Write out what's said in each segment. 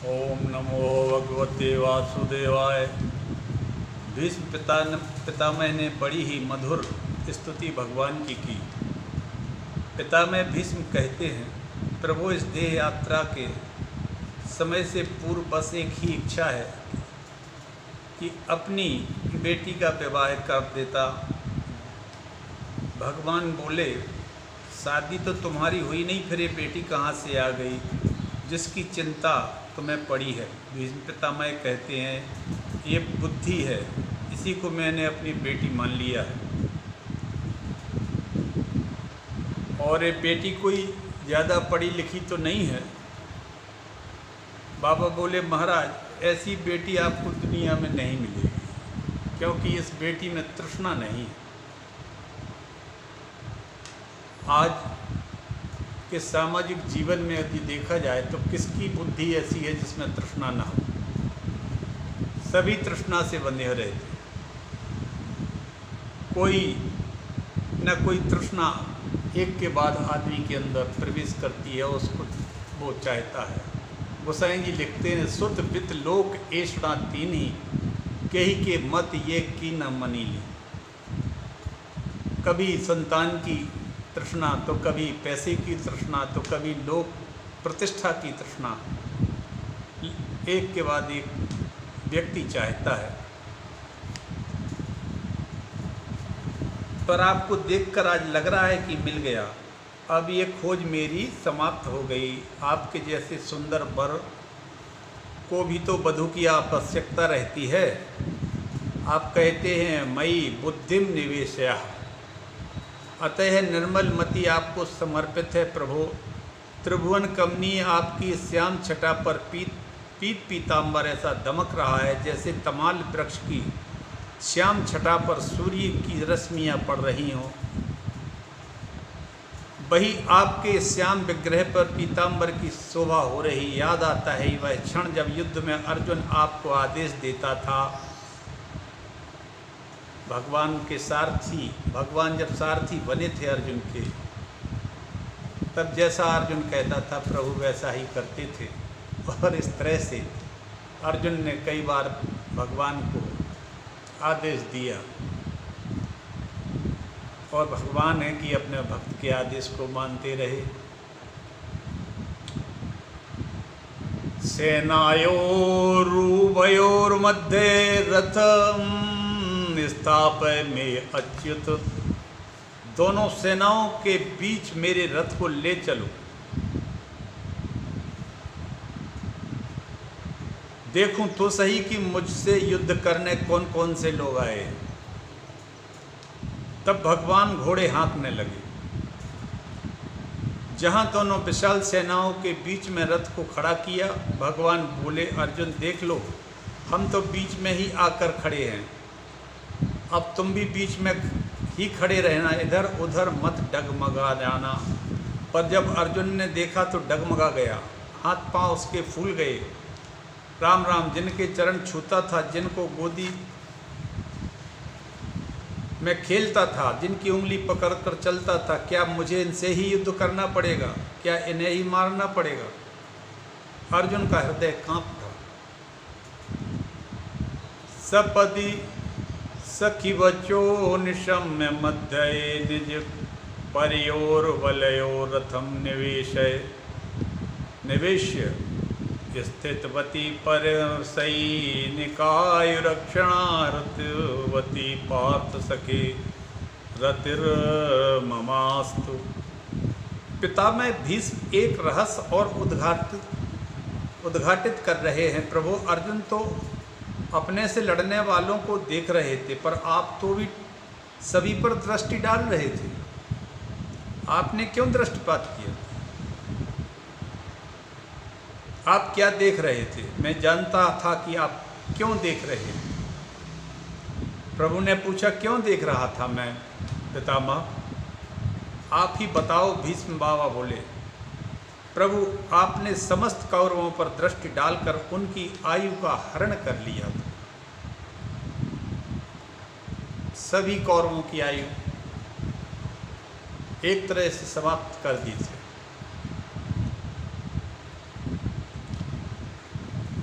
ओम नमो भगवते वासुदेवाय। भीष्म पितामह ने बड़ी ही मधुर स्तुति भगवान की। पितामह भीष्म कहते हैं, प्रभु इस देह यात्रा के समय से पूर्व बस एक ही इच्छा है कि अपनी बेटी का विवाह कर देता। भगवान बोले, शादी तो तुम्हारी हुई नहीं, फिर ये बेटी कहाँ से आ गई जिसकी चिंता तुम्हें पड़ी है। भीष्म पितामह कहते हैं, ये बुद्धि है, इसी को मैंने अपनी बेटी मान लिया है। और ये बेटी कोई ज़्यादा पढ़ी लिखी तो नहीं है। बाबा बोले, महाराज ऐसी बेटी आपको दुनिया में नहीं मिलेगी, क्योंकि इस बेटी में तृष्णा नहीं है। आज के सामाजिक जीवन में यदि देखा जाए तो किसकी बुद्धि ऐसी है जिसमें तृष्णा ना हो। सभी तृष्णा से बंधे रहते। कोई न कोई तृष्णा एक के बाद आदमी के अंदर प्रवेश करती है, उसको वो चाहता है। गोसाई जी लिखते हैं, सुत वित्त लोक ऐषणा तीनी, कही के मत ये की न मनी ली। कभी संतान की तृष्णा, तो कभी पैसे की तृष्णा, तो कभी लोक प्रतिष्ठा की तृष्णा, एक के बाद एक व्यक्ति चाहता है। पर आपको देखकर आज लग रहा है कि मिल गया। अब ये खोज मेरी समाप्त हो गई। आपके जैसे सुंदर वर को भी तो वधू की आवश्यकता रहती है। आप कहते हैं, मई बुद्धिम निवेशया, अतः निर्मल मति आपको समर्पित है प्रभु। त्रिभुवन कमनी आपकी श्याम छटा पर पीत पीताम्बर ऐसा दमक रहा है, जैसे तमाल वृक्ष की श्याम छटा पर सूर्य की रश्मियाँ पड़ रही हों। वही आपके श्याम विग्रह पर पीताम्बर की शोभा हो रही। याद आता है वह क्षण जब युद्ध में अर्जुन आपको आदेश देता था। भगवान के सारथी, भगवान जब सारथी बने थे अर्जुन के, तब जैसा अर्जुन कहता था प्रभु वैसा ही करते थे। और इस तरह से अर्जुन ने कई बार भगवान को आदेश दिया, और भगवान है कि अपने भक्त के आदेश को मानते रहे। सेनायोरुभयोर मध्य रथम स्थापय में अच्युत, दोनों सेनाओं के बीच मेरे रथ को ले चलो। देखूं तो सही कि मुझसे युद्ध करने कौन कौन से लोग आए। तब भगवान घोड़े हाँकने लगे। जहां दोनों विशाल सेनाओं के बीच में रथ को खड़ा किया, भगवान बोले, अर्जुन देख लो, हम तो बीच में ही आकर खड़े हैं। अब तुम भी बीच में ही खड़े रहना, इधर उधर मत डगमगा जाना। पर जब अर्जुन ने देखा तो डगमगा गया, हाथ पांव उसके फूल गए। राम राम, जिनके चरण छूता था, जिनको गोदी में खेलता था, जिनकी उंगली पकड़कर चलता था, क्या मुझे इनसे ही युद्ध करना पड़ेगा? क्या इन्हें ही मारना पड़ेगा? अर्जुन का हृदय कांप था। सपदि सखी वचो निशम्य मध्य निज परियोर वलयो रथम निवेश्य स्थितवती पर सैनिकाय रक्षणार्थवती पार्थ सखे रतिर ममास्तु। पितामह भीष्म एक रहस्य और उद्घाटित कर रहे हैं। प्रभु, अर्जुन तो अपने से लड़ने वालों को देख रहे थे, पर आप तो भी सभी पर दृष्टि डाल रहे थे। आपने क्यों दृष्टिपात किया? आप क्या देख रहे थे? मैं जानता था कि आप क्यों देख रहे हैं। प्रभु ने पूछा, क्यों देख रहा था मैं पितामह? आप ही बताओ। भीष्म बाबा बोले, प्रभु, आपने समस्त कौरवों पर दृष्टि डालकर उनकी आयु का हरण कर लिया था। सभी कौरवों की आयु एक तरह से समाप्त कर दी थी।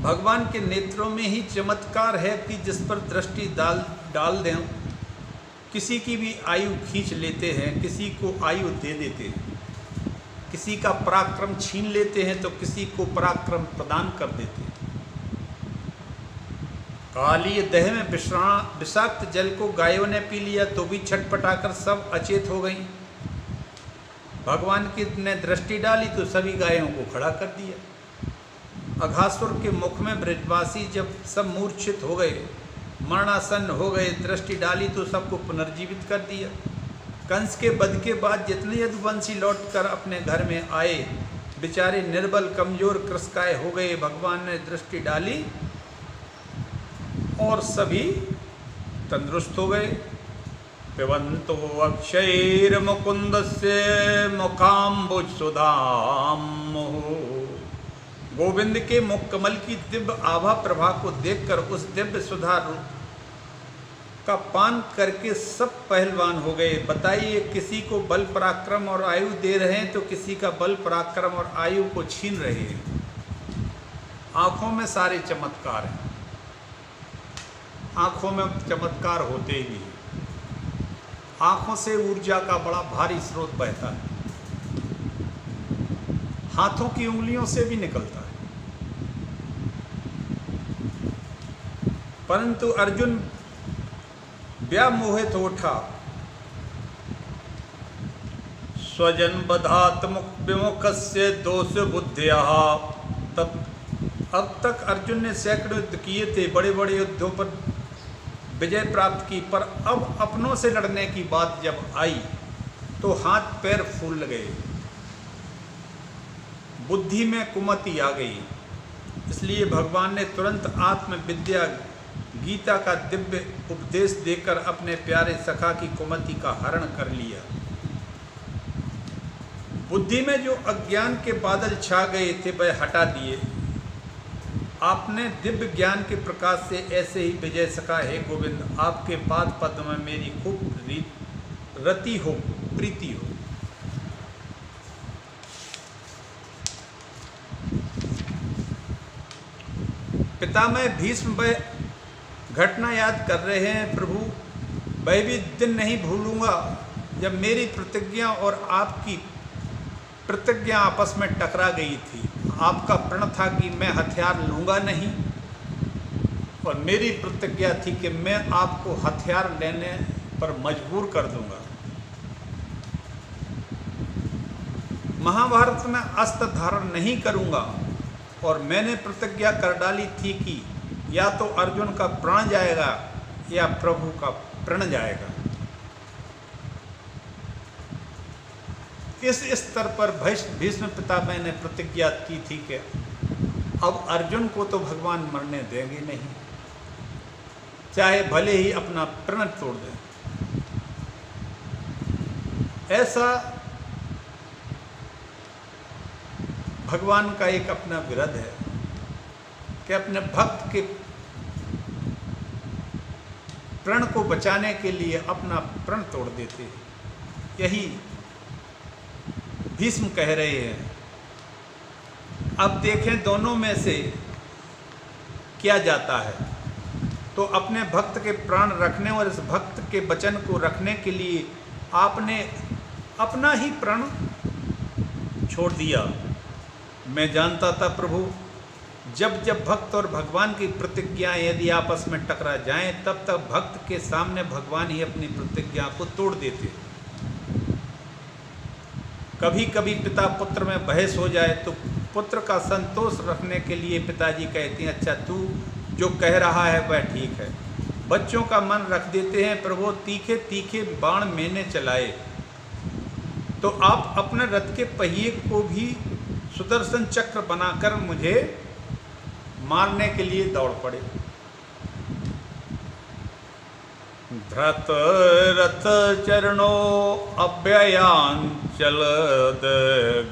भगवान के नेत्रों में ही चमत्कार है कि जिस पर दृष्टि डाल दें किसी की भी आयु खींच लेते हैं, किसी को आयु दे देते हैं, किसी का पराक्रम छीन लेते हैं तो किसी को पराक्रम प्रदान कर देते हैं। काली दह में विषाक्त जल को गायों ने पी लिया तो भी छटपटाकर सब अचेत हो गईं। भगवान की ने दृष्टि डाली तो सभी गायों को खड़ा कर दिया। अघासुर के मुख में ब्रजवासी जब सब मूर्छित हो गए, मरणासन्न हो गए, दृष्टि डाली तो सबको पुनर्जीवित कर दिया। कंस के वध के बाद जितने यदुवंशी लौटकर अपने घर में आए, बेचारे निर्बल कमजोर कृशकाय हो गए। भगवान ने दृष्टि डाली और सभी तंदुरुस्त हो गए। पिबंतो अक्षयर मुकुंदस्य मुखाम्बुज सुधाम। गोविंद के मुख कमल की दिव्य आभा प्रभा को देखकर उस दिव्य सुधा का पान करके सब पहलवान हो गए। बताइए, किसी को बल पराक्रम और आयु दे रहे हैं तो किसी का बल पराक्रम और आयु को छीन रहे हैं। आंखों में सारे चमत्कार हैं, आंखों में चमत्कार होते ही हैं। आंखों से ऊर्जा का बड़ा भारी स्रोत बहता है, हाथों की उंगलियों से भी निकलता है। परंतु अर्जुन व्यामोहित उठा। स्वजन बधात विमुखस्य दोष बुद्धिया। तब अब तक अर्जुन ने सैकड़ों युद्ध किए थे, बड़े बड़े युद्धों पर विजय प्राप्त की, पर अब अपनों से लड़ने की बात जब आई तो हाथ पैर फूल गए, बुद्धि में कुमति आ गई। इसलिए भगवान ने तुरंत आत्मविद्या गीता का दिव्य उपदेश देकर अपने प्यारे सखा की कुमति का हरण कर लिया। बुद्धि में जो अज्ञान के बादल छा गए थे वह हटा दिए। आपने दिव्य ज्ञान के प्रकाश से ऐसे ही विजय सखा है गोविंद, आपके पाद पद्म में मेरी खूब रति हो, प्रीति हो। पितामह भीष्म वह घटना याद कर रहे हैं। प्रभु, वह भी दिन नहीं भूलूंगा जब मेरी प्रतिज्ञा और आपकी प्रतिज्ञा आपस में टकरा गई थी। आपका प्रण था कि मैं हथियार लूंगा नहीं, और मेरी प्रतिज्ञा थी कि मैं आपको हथियार लेने पर मजबूर कर दूंगा। महाभारत में अस्त्र धारण नहीं करूंगा, और मैंने प्रतिज्ञा कर डाली थी कि या तो अर्जुन का प्राण जाएगा या प्रभु का प्रण जाएगा। इस स्तर पर भीष्म पितामह ने प्रतिज्ञा की थी कि अब अर्जुन को तो भगवान मरने देंगे नहीं, चाहे भले ही अपना प्रण तोड़ दें। ऐसा भगवान का एक अपना विरध है कि अपने भक्त के प्रण को बचाने के लिए अपना प्रण तोड़ देते हैं। यही भीष्म कह रहे हैं। अब देखें दोनों में से क्या जाता है। तो अपने भक्त के प्राण रखने और इस भक्त के वचन को रखने के लिए आपने अपना ही प्रण छोड़ दिया। मैं जानता था प्रभु, जब जब भक्त और भगवान की प्रतिज्ञाएं यदि आपस में टकरा जाएं, तब तक भक्त के सामने भगवान ही अपनी प्रतिज्ञा को तोड़ देते। कभी कभी पिता पुत्र में बहस हो जाए तो पुत्र का संतोष रखने के लिए पिताजी कहते हैं, अच्छा तू जो कह रहा है वह ठीक है। बच्चों का मन रख देते हैं, प्रभु तीखे तीखे बाण मैंने चलाए। तो आप अपने रथ के पहिए को भी सुदर्शन चक्र बनाकर मुझे मारने के लिए दौड़ पड़े। धृत रथ चरणो अव्ययांचल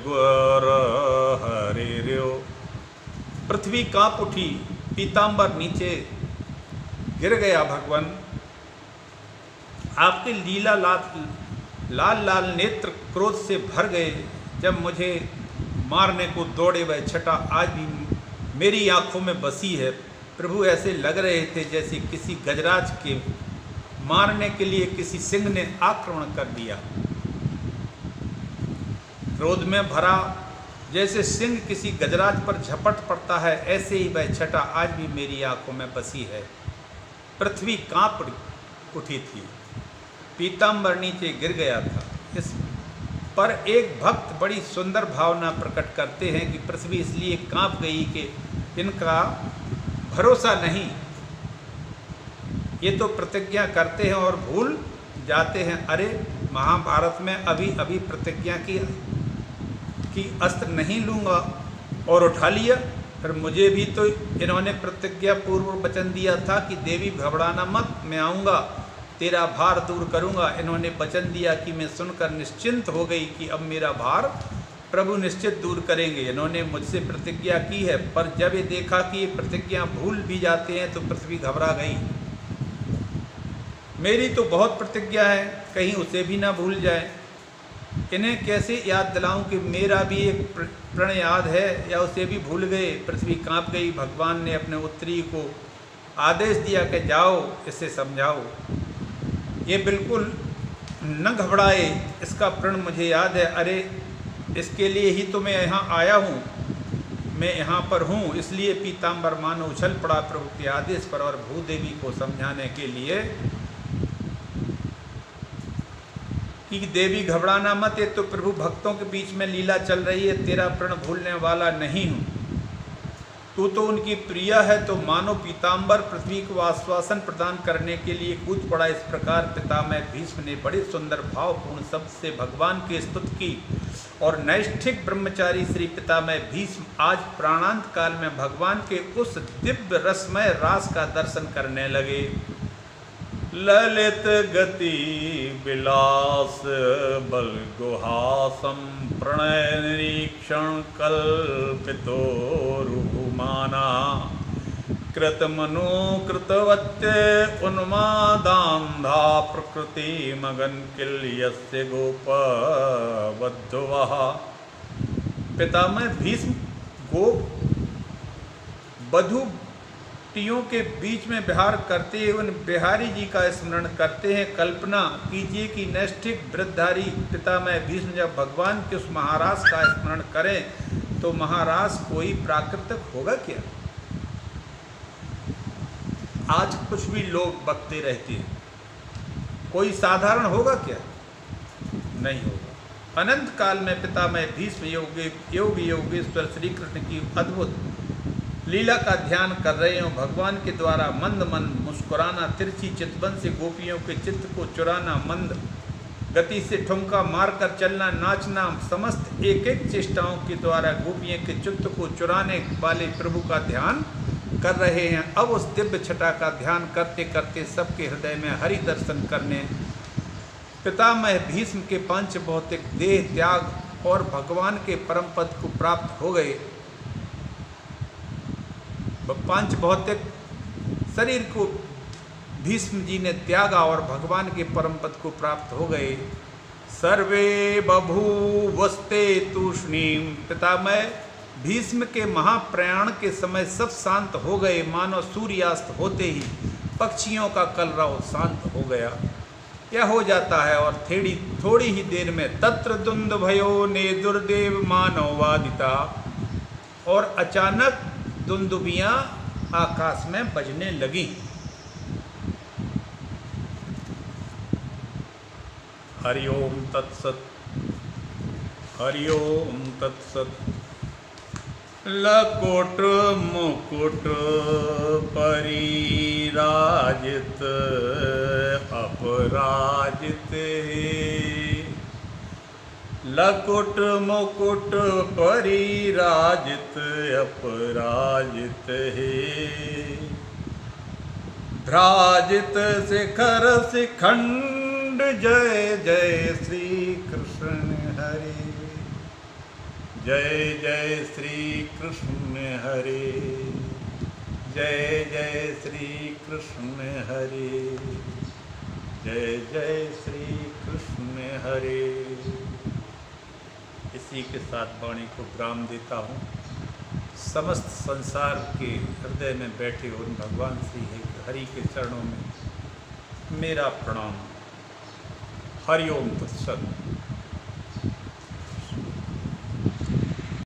गुर हरिर्यो। पृथ्वी कांप उठी, पीतांबर नीचे गिर गया। भगवान आपके लीला लाल लाल नेत्र क्रोध से भर गए। जब मुझे मारने को दौड़े वह छटा आज भी मेरी आंखों में बसी है। प्रभु ऐसे लग रहे थे जैसे किसी गजराज के मारने के लिए किसी सिंह ने आक्रमण कर दिया। क्रोध में भरा जैसे सिंह किसी गजराज पर झपट पड़ता है, ऐसे ही वह छटा आज भी मेरी आंखों में बसी है। पृथ्वी कांप उठी थी, पीताम्बर नीचे गिर गया था। इस पर एक भक्त बड़ी सुंदर भावना प्रकट करते हैं कि पृथ्वी इसलिए कांप गई कि इनका भरोसा नहीं, ये तो प्रतिज्ञा करते हैं और भूल जाते हैं। अरे महाभारत में अभी अभी प्रतिज्ञा की अस्त्र नहीं लूँगा और उठा लिया। फिर मुझे भी तो इन्होंने प्रतिज्ञा पूर्व वचन दिया था कि देवी घबराना मत, मैं आऊँगा, तेरा भार दूर करूँगा। इन्होंने वचन दिया कि मैं सुनकर निश्चिंत हो गई कि अब मेरा भार प्रभु निश्चित दूर करेंगे। इन्होंने मुझसे प्रतिज्ञा की है, पर जब ये देखा कि ये प्रतिज्ञा भूल भी जाते हैं तो पृथ्वी घबरा गई। मेरी तो बहुत प्रतिज्ञा है, कहीं उसे भी ना भूल जाए। इन्हें कैसे याद दिलाऊं कि मेरा भी एक प्रण याद है, या उसे भी भूल गए। पृथ्वी कांप गई। भगवान ने अपने उत्तरी को आदेश दिया कि जाओ, इसे समझाओ, ये बिल्कुल न घबराए, इसका प्रण मुझे याद है। अरे इसके लिए ही तो मैं यहाँ आया हूँ, मैं यहाँ पर हूँ। इसलिए पीताम्बर मानो उछल पड़ा प्रभु के आदेश पर और भूदेवी को समझाने के लिए कि देवी घबराना मत, ये तो प्रभु भक्तों के बीच में लीला चल रही है, तेरा प्रण भूलने वाला नहीं हूँ। तू तो उनकी प्रिय है। तो मानो पीताम्बर पृथ्वी को आश्वासन प्रदान करने के लिए कूद पड़ा। इस प्रकार पितामह भीष्म ने बड़े सुंदर भावपूर्ण शब्द से भगवान की स्तुति की और नैष्ठिक ब्रह्मचारी श्री पितामह भीष्म आज प्राणांत काल में भगवान के उस दिव्य रसमय रास का दर्शन करने लगे। ललित गति विलास बल गुहासम प्रणय निरीक्षण कल्पितो रूमाना कृतमनु कृतवच्च उन्मादांधा प्रकृति मगन किल्यस्य गोपवधुवः। पितामह भीष्म गोप बधु के बीच में विहार करते हुए उन बिहारी जी का स्मरण करते हैं। कल्पना कीजिए कि नैष्ठिक वृद्धधारी पितामह भीष्म जब भगवान के उस महाराज का स्मरण करें तो महाराज कोई प्राकृतिक होगा क्या? आज कुछ भी लोग बकते रहते हैं, कोई साधारण होगा क्या? नहीं होगा। अनंत काल में पितामह भीष्म योग योगेश्वर श्री कृष्ण की अद्भुत लीला का ध्यान कर रहे हो। भगवान के द्वारा मंद मंद मुस्कुराना, तिरछी चितवन से गोपियों के चित्त को चुराना, मंद गति से ठुमका मारकर चलना, नाचना, समस्त एक एक चेष्टाओं के द्वारा गोपियों के चित्त को चुराने वाले प्रभु का ध्यान कर रहे हैं। अब उस दिव्य छटा का ध्यान करते करते सबके हृदय में हरि दर्शन करने पितामह भीष्म के पंच भौतिक देह त्याग और भगवान के परम पद को प्राप्त हो गए। पंच भौतिक शरीर को भीष्म जी ने त्यागा और भगवान के परम पद को प्राप्त हो गए। सर्वे बभूवस्ते तूष्णीम। पितामह भीष्म के महाप्रयाण के समय सब शांत हो गए, मानो सूर्यास्त होते ही पक्षियों का कलरव शांत हो गया। यह हो जाता है और थोड़ी ही देर में तत्र दुंद भयो ने दुर्देव मानववादिता, और अचानक दुंदुबियाँ आकाश में बजने लगी। हरिओम तत्सत, हरिओम तत्सत। लकुट मुकुट परिराजित अपराजित, लकुट मुकुट परिराजित अपराजित हे। भ्राजित शिखर शिखंड जय जय श्री कृष्ण हरे, जय जय श्री कृष्ण हरे, जय जय श्री कृष्ण हरे, जय जय श्री कृष्ण हरे। इसी के साथ वाणी को विराम देता हूँ। समस्त संसार के हृदय में बैठे उन भगवान श्री हरि के चरणों में मेरा प्रणाम। हरिओम तत्सत।